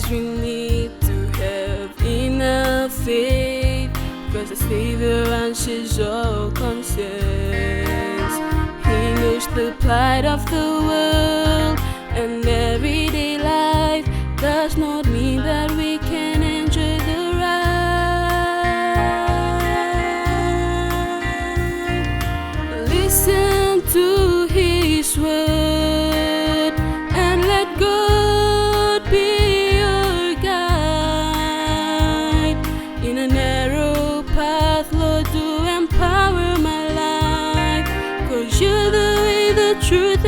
Cause we need to have enough faith, cause the Savior answers all concerns. He knows the plight of the world, and everyday life does not mean that we can enjoy the ride. Listen to His word and let God be your guide. In a narrow path, Lord, do empower my life, cause you're the way, the truth,